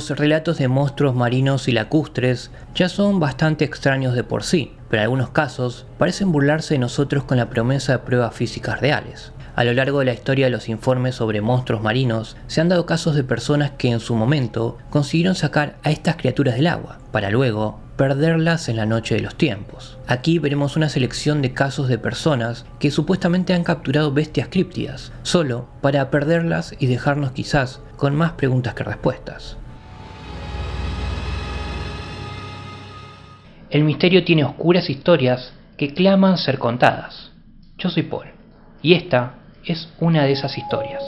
Los relatos de monstruos marinos y lacustres ya son bastante extraños de por sí, pero en algunos casos parecen burlarse de nosotros con la promesa de pruebas físicas reales. A lo largo de la historia de los informes sobre monstruos marinos, se han dado casos de personas que en su momento consiguieron sacar a estas criaturas del agua, para luego perderlas en la noche de los tiempos. Aquí veremos una selección de casos de personas que supuestamente han capturado bestias críptidas, solo para perderlas y dejarnos quizás con más preguntas que respuestas. El misterio tiene oscuras historias que claman ser contadas. Yo soy Paul, y esta es una de esas historias.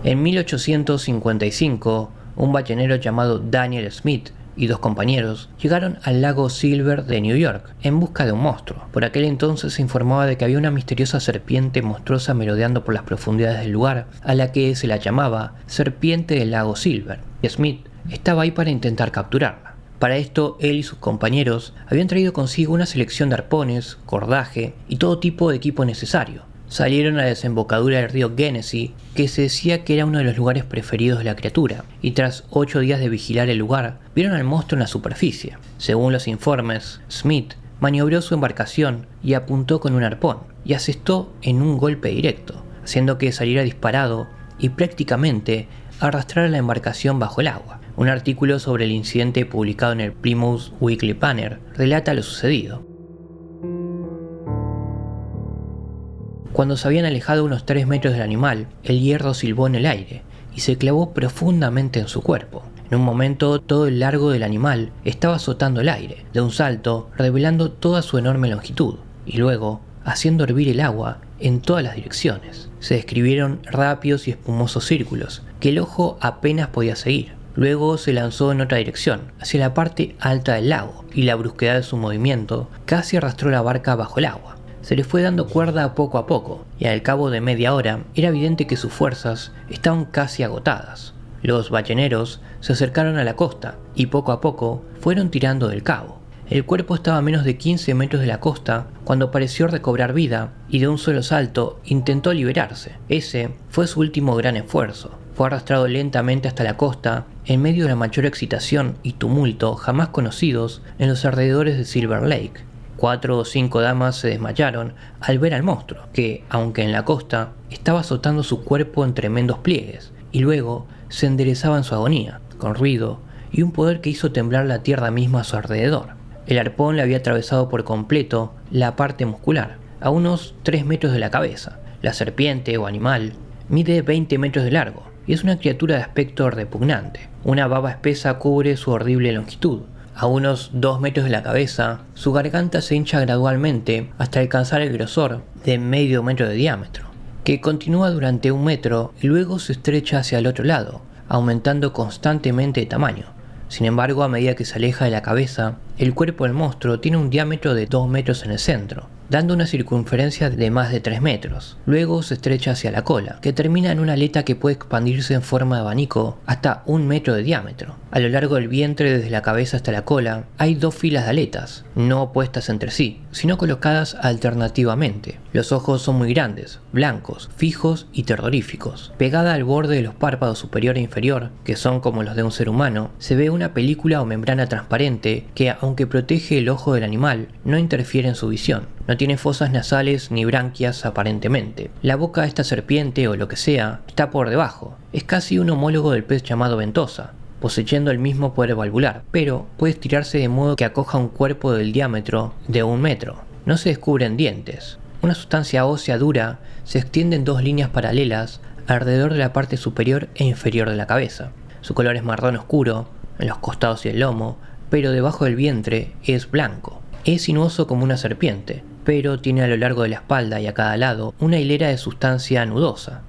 En 1855, un ballenero llamado Daniel Smith y dos compañeros llegaron al lago Silver de New York en busca de un monstruo. Por aquel entonces se informaba de que había una misteriosa serpiente monstruosa merodeando por las profundidades del lugar, a la que se la llamaba Serpiente del Lago Silver, y Smith estaba ahí para intentar capturarla. Para esto, él y sus compañeros habían traído consigo una selección de arpones, cordaje y todo tipo de equipo necesario. Salieron a la desembocadura del río Genesee, que se decía que era uno de los lugares preferidos de la criatura, y tras 8 días de vigilar el lugar, vieron al monstruo en la superficie. Según los informes, Smith maniobró su embarcación y apuntó con un arpón, y asestó en un golpe directo, haciendo que saliera disparado y prácticamente arrastrara la embarcación bajo el agua. Un artículo sobre el incidente publicado en el Plymouth Weekly Banner relata lo sucedido. Cuando se habían alejado unos 3 metros del animal, el hierro silbó en el aire y se clavó profundamente en su cuerpo. En un momento, todo el largo del animal estaba azotando el aire, de un salto, revelando toda su enorme longitud, y luego, haciendo hervir el agua en todas las direcciones. Se describieron rápidos y espumosos círculos, que el ojo apenas podía seguir. Luego se lanzó en otra dirección, hacia la parte alta del lago, y la brusquedad de su movimiento casi arrastró la barca bajo el agua. Se le fue dando cuerda poco a poco, y al cabo de media hora era evidente que sus fuerzas estaban casi agotadas. Los balleneros se acercaron a la costa y poco a poco fueron tirando del cabo. El cuerpo estaba a menos de 15 metros de la costa cuando pareció recobrar vida y de un solo salto intentó liberarse. Ese fue su último gran esfuerzo. Fue arrastrado lentamente hasta la costa en medio de la mayor excitación y tumulto jamás conocidos en los alrededores de Silver Lake. 4 o 5 damas se desmayaron al ver al monstruo, que, aunque en la costa, estaba azotando su cuerpo en tremendos pliegues, y luego se enderezaba en su agonía, con ruido y un poder que hizo temblar la tierra misma a su alrededor. El arpón le había atravesado por completo la parte muscular, a unos 3 metros de la cabeza. La serpiente o animal mide 20 metros de largo, y es una criatura de aspecto repugnante. Una baba espesa cubre su horrible longitud. A unos 2 metros de la cabeza, su garganta se hincha gradualmente hasta alcanzar el grosor de medio metro de diámetro, que continúa durante 1 metro y luego se estrecha hacia el otro lado, aumentando constantemente de tamaño. Sin embargo, a medida que se aleja de la cabeza, el cuerpo del monstruo tiene un diámetro de 2 metros en el centro, dando una circunferencia de más de 3 metros. Luego se estrecha hacia la cola, que termina en una aleta que puede expandirse en forma de abanico hasta 1 metro de diámetro. A lo largo del vientre, desde la cabeza hasta la cola, hay 2 filas de aletas, no opuestas entre sí, sino colocadas alternativamente. Los ojos son muy grandes, blancos, fijos y terroríficos. Pegada al borde de los párpados superior e inferior, que son como los de un ser humano, se ve una película o membrana transparente que, aunque protege el ojo del animal, no interfiere en su visión. No tiene fosas nasales ni branquias aparentemente. La boca de esta serpiente o lo que sea está por debajo. Es casi un homólogo del pez llamado ventosa, poseyendo el mismo poder valvular, pero puede estirarse de modo que acoja un cuerpo del diámetro de 1 metro. No se descubren dientes. Una sustancia ósea dura se extiende en 2 líneas paralelas alrededor de la parte superior e inferior de la cabeza. Su color es marrón oscuro en los costados y el lomo, pero debajo del vientre es blanco. Es sinuoso como una serpiente, pero tiene a lo largo de la espalda y a cada lado una hilera de sustancia nudosa.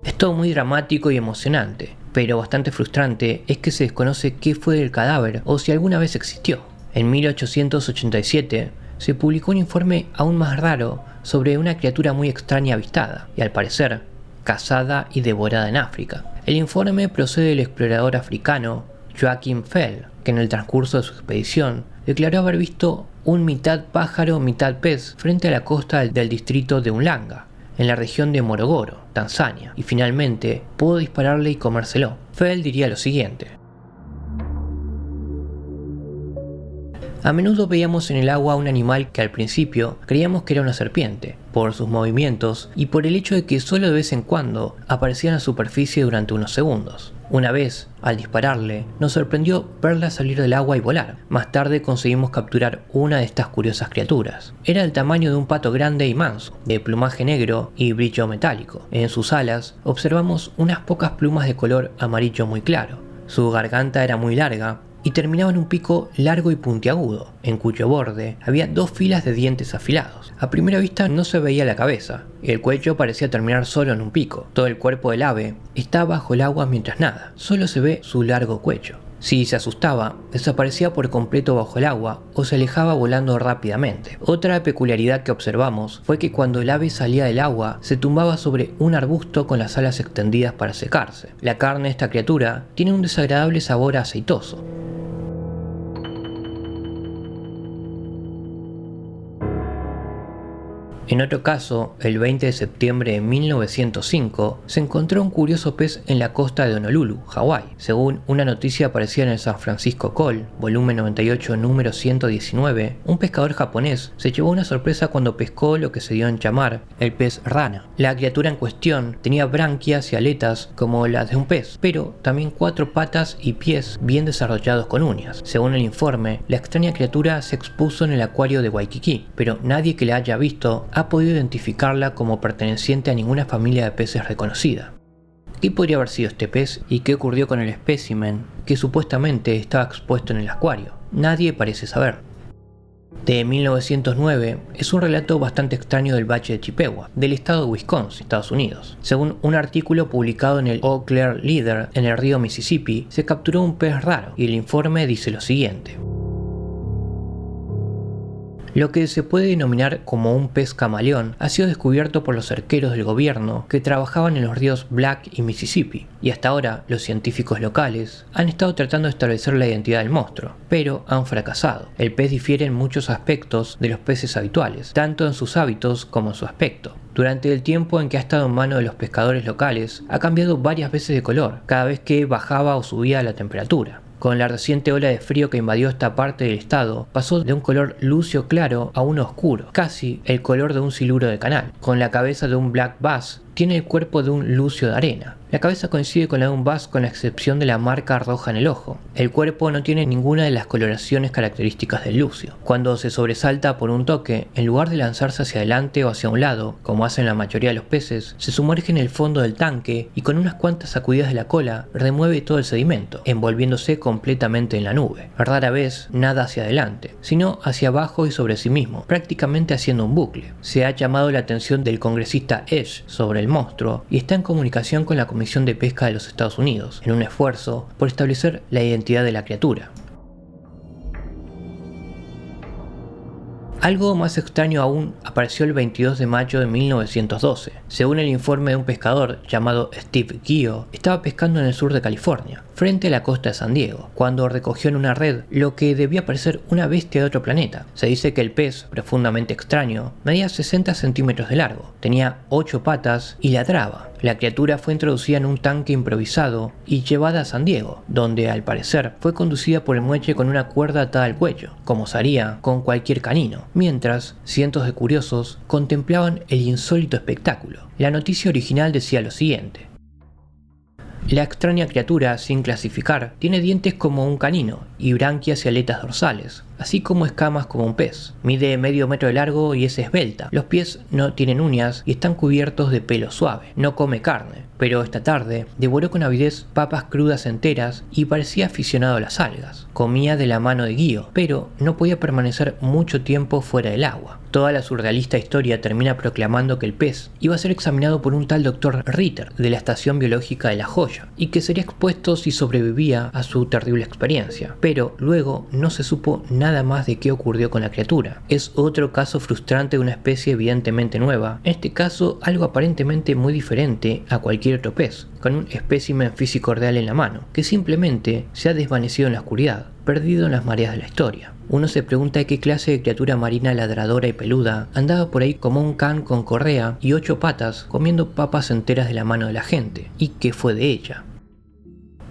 Es todo muy dramático y emocionante, pero bastante frustrante es que se desconoce qué fue del cadáver o si alguna vez existió. En 1887 se publicó un informe aún más raro sobre una criatura muy extraña avistada, y al parecer, cazada y devorada en África. El informe procede del explorador africano Joachim Fell, que en el transcurso de su expedición declaró haber visto un mitad pájaro, mitad pez frente a la costa del distrito de Ulanga, en la región de Morogoro, Tanzania, y finalmente pudo dispararle y comérselo. Fell diría lo siguiente: a menudo veíamos en el agua un animal que al principio creíamos que era una serpiente, por sus movimientos y por el hecho de que solo de vez en cuando aparecía en la superficie durante unos segundos. Una vez, al dispararle, nos sorprendió verla salir del agua y volar. Más tarde conseguimos capturar una de estas curiosas criaturas. Era del tamaño de un pato grande y manso, de plumaje negro y brillo metálico. En sus alas observamos unas pocas plumas de color amarillo muy claro. Su garganta era muy larga y terminaba en un pico largo y puntiagudo, en cuyo borde había 2 filas de dientes afilados. A primera vista no se veía la cabeza, y el cuello parecía terminar solo en un pico. Todo el cuerpo del ave está bajo el agua mientras nada, solo se ve su largo cuello. Si se asustaba, desaparecía por completo bajo el agua o se alejaba volando rápidamente. Otra peculiaridad que observamos fue que cuando el ave salía del agua, se tumbaba sobre un arbusto con las alas extendidas para secarse. La carne de esta criatura tiene un desagradable sabor aceitoso. En otro caso, el 20 de septiembre de 1905, se encontró un curioso pez en la costa de Honolulu, Hawái. Según una noticia aparecida en el San Francisco Call, volumen 98, número 119, un pescador japonés se llevó una sorpresa cuando pescó lo que se dio en llamar el pez rana. La criatura en cuestión tenía branquias y aletas como las de un pez, pero también 4 patas y pies bien desarrollados con uñas. Según el informe, la extraña criatura se expuso en el acuario de Waikiki, pero nadie que la haya visto ha podido identificarla como perteneciente a ninguna familia de peces reconocida. ¿Qué podría haber sido este pez y qué ocurrió con el espécimen que supuestamente estaba expuesto en el acuario? Nadie parece saber. De 1909 es un relato bastante extraño del bache de Chippewa, del estado de Wisconsin, Estados Unidos. Según un artículo publicado en el Eau Claire Leader en el río Mississippi, se capturó un pez raro y el informe dice lo siguiente: lo que se puede denominar como un pez camaleón ha sido descubierto por los arqueros del gobierno que trabajaban en los ríos Black y Mississippi, y hasta ahora los científicos locales han estado tratando de establecer la identidad del monstruo, pero han fracasado. El pez difiere en muchos aspectos de los peces habituales, tanto en sus hábitos como en su aspecto. Durante el tiempo en que ha estado en manos de los pescadores locales, ha cambiado varias veces de color, cada vez que bajaba o subía la temperatura. Con la reciente ola de frío que invadió esta parte del estado, pasó de un color lucio claro a uno oscuro, casi el color de un siluro de canal. Con la cabeza de un black bass, tiene el cuerpo de un lucio de arena. La cabeza coincide con la de un bass con la excepción de la marca roja en el ojo. El cuerpo no tiene ninguna de las coloraciones características del lucio. Cuando se sobresalta por un toque, en lugar de lanzarse hacia adelante o hacia un lado, como hacen la mayoría de los peces, se sumerge en el fondo del tanque y con unas cuantas sacudidas de la cola remueve todo el sedimento, envolviéndose completamente en la nube. Rara vez nada hacia adelante, sino hacia abajo y sobre sí mismo, prácticamente haciendo un bucle. Se ha llamado la atención del congresista Edge sobre el monstruo y está en comunicación con la Comisión de Pesca de los Estados Unidos, en un esfuerzo por establecer la identidad de la criatura. Algo más extraño aún apareció el 22 de mayo de 1912. Según el informe de un pescador llamado Steve Gio, estaba pescando en el sur de California, frente a la costa de San Diego, cuando recogió en una red lo que debía parecer una bestia de otro planeta. Se dice que el pez, profundamente extraño, medía 60 centímetros de largo, tenía 8 patas y ladraba. La criatura fue introducida en un tanque improvisado y llevada a San Diego, donde al parecer fue conducida por el muelle con una cuerda atada al cuello, como se haría con cualquier canino, mientras cientos de curiosos contemplaban el insólito espectáculo. La noticia original decía lo siguiente: la extraña criatura, sin clasificar, tiene dientes como un canino y branquias y aletas dorsales, así como escamas como un pez. Mide medio metro de largo y es esbelta. Los pies no tienen uñas y están cubiertos de pelo suave. No come carne, pero esta tarde devoró con avidez papas crudas enteras y parecía aficionado a las algas. Comía de la mano de Gio, pero no podía permanecer mucho tiempo fuera del agua. Toda la surrealista historia termina proclamando que el pez iba a ser examinado por un tal Dr. Ritter de la Estación Biológica de La Joya y que sería expuesto si sobrevivía a su terrible experiencia. Pero luego no se supo nada más de qué ocurrió con la criatura. Es otro caso frustrante de una especie evidentemente nueva, en este caso algo aparentemente muy diferente a cualquier otro pez, con un espécimen físico real en la mano, que simplemente se ha desvanecido en la oscuridad. perdido en las mareas de la historia. Uno se pregunta qué clase de criatura marina ladradora y peluda andaba por ahí como un can con correa y 8 patas comiendo papas enteras de la mano de la gente, y qué fue de ella.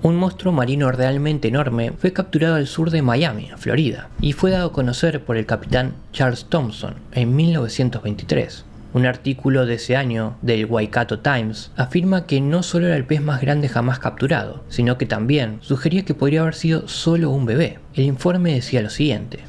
Un monstruo marino realmente enorme fue capturado al sur de Miami, Florida, y fue dado a conocer por el capitán Charles Thompson en 1923. Un artículo de ese año del Waikato Times afirma que no solo era el pez más grande jamás capturado, sino que también sugería que podría haber sido solo un bebé. El informe decía lo siguiente: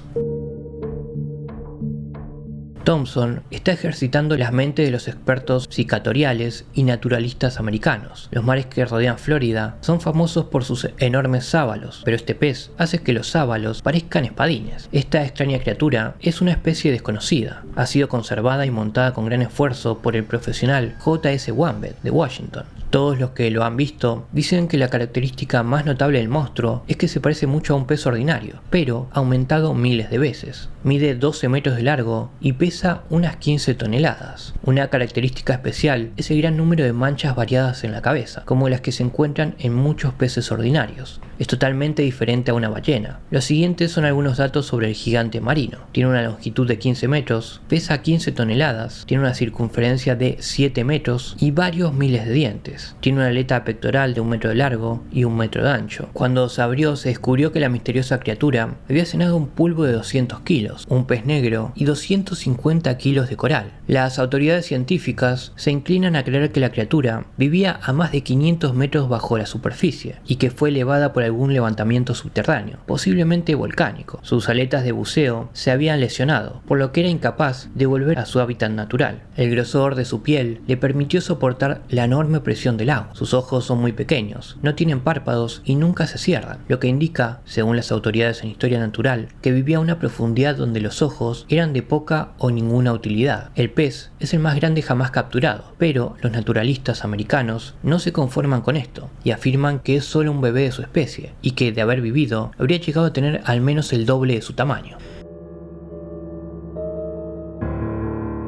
Thompson está ejercitando las mentes de los expertos psicatoriales y naturalistas americanos. Los mares que rodean Florida son famosos por sus enormes sábalos, pero este pez hace que los sábalos parezcan espadines. Esta extraña criatura es una especie desconocida. Ha sido conservada y montada con gran esfuerzo por el profesional J.S. Wambet de Washington. Todos los que lo han visto dicen que la característica más notable del monstruo es que se parece mucho a un pez ordinario, pero ha aumentado miles de veces. Mide 12 metros de largo y pesa unas 15 toneladas. Una característica especial es el gran número de manchas variadas en la cabeza, como las que se encuentran en muchos peces ordinarios. Es totalmente diferente a una ballena. Los siguientes son algunos datos sobre el gigante marino. Tiene una longitud de 15 metros, pesa 15 toneladas, tiene una circunferencia de 7 metros y varios miles de dientes. Tiene una aleta pectoral de 1 metro de largo y 1 metro de ancho. Cuando se abrió, se descubrió que la misteriosa criatura había cenado un pulpo de 200 kilos, un pez negro y 250 kilos de coral. Las autoridades científicas se inclinan a creer que la criatura vivía a más de 500 metros bajo la superficie y que fue elevada por algún levantamiento subterráneo, posiblemente volcánico. Sus aletas de buceo se habían lesionado, por lo que era incapaz de volver a su hábitat natural. El grosor de su piel le permitió soportar la enorme presión del agua. Sus ojos son muy pequeños, no tienen párpados y nunca se cierran, lo que indica, según las autoridades en historia natural, que vivía a una profundidad donde los ojos eran de poca o ninguna utilidad. El pez es el más grande jamás capturado, pero los naturalistas americanos no se conforman con esto y afirman que es solo un bebé de su especie y que, de haber vivido, habría llegado a tener al menos el doble de su tamaño.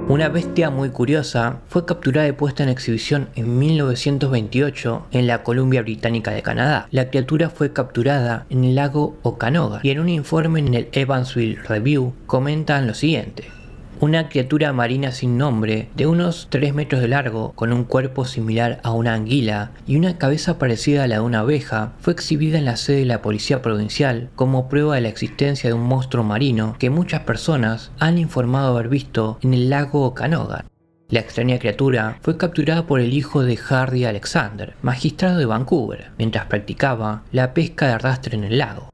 Una bestia muy curiosa fue capturada y puesta en exhibición en 1928 en la Columbia Británica de Canadá. La criatura fue capturada en el lago Okanogan y en un informe en el Evansville Review comentan lo siguiente: una criatura marina sin nombre, de unos 3 metros de largo, con un cuerpo similar a una anguila y una cabeza parecida a la de una abeja, fue exhibida en la sede de la Policía Provincial como prueba de la existencia de un monstruo marino que muchas personas han informado haber visto en el lago Okanogan. La extraña criatura fue capturada por el hijo de Harry Alexander, magistrado de Vancouver, mientras practicaba la pesca de arrastre en el lago.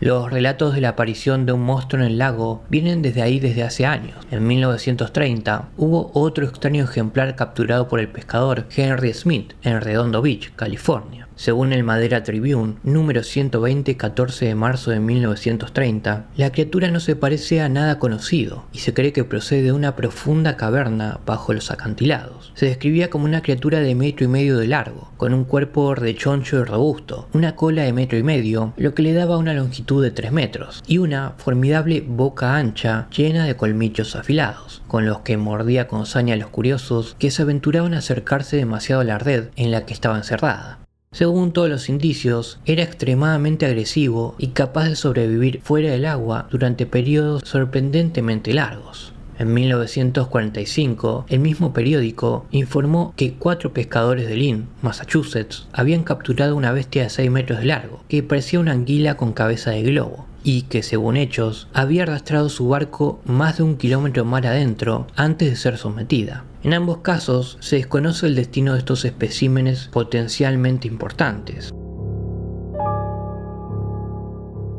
Los relatos de la aparición de un monstruo en el lago vienen desde ahí desde hace años. En 1930 hubo otro extraño ejemplar capturado por el pescador Henry Smith en Redondo Beach, California. Según el Madera Tribune, número 120, 14 de marzo de 1930, la criatura no se parece a nada conocido y se cree que procede de una profunda caverna bajo los acantilados. Se describía como una criatura de 1,5 metros de largo, con un cuerpo rechoncho y robusto, una cola de 1,5 metros, lo que le daba una longitud de 3 metros, y una formidable boca ancha llena de colmillos afilados, con los que mordía con saña a los curiosos que se aventuraban a acercarse demasiado a la red en la que estaba encerrada. Según todos los indicios, era extremadamente agresivo y capaz de sobrevivir fuera del agua durante periodos sorprendentemente largos. En 1945, el mismo periódico informó que 4 pescadores de Lynn, Massachusetts, habían capturado una bestia de 6 metros de largo, que parecía una anguila con cabeza de globo, y que, según hechos, había arrastrado su barco más de 1 kilómetro mar adentro antes de ser sometida. En ambos casos, se desconoce el destino de estos especímenes potencialmente importantes.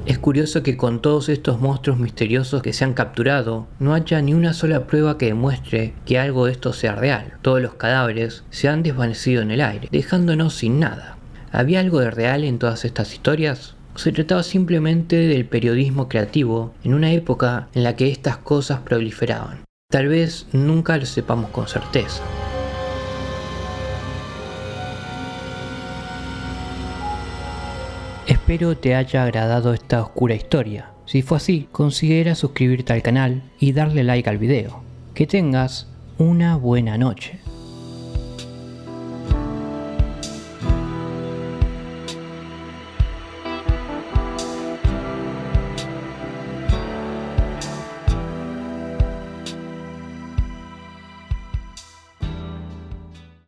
Es curioso que con todos estos monstruos misteriosos que se han capturado, no haya ni una sola prueba que demuestre que algo de esto sea real. Todos los cadáveres se han desvanecido en el aire, dejándonos sin nada. ¿Había algo de real en todas estas historias? ¿O se trataba simplemente del periodismo creativo en una época en la que estas cosas proliferaban? Tal vez nunca lo sepamos con certeza. Espero te haya agradado esta oscura historia. Si fue así, considera suscribirte al canal y darle like al video. Que tengas una buena noche.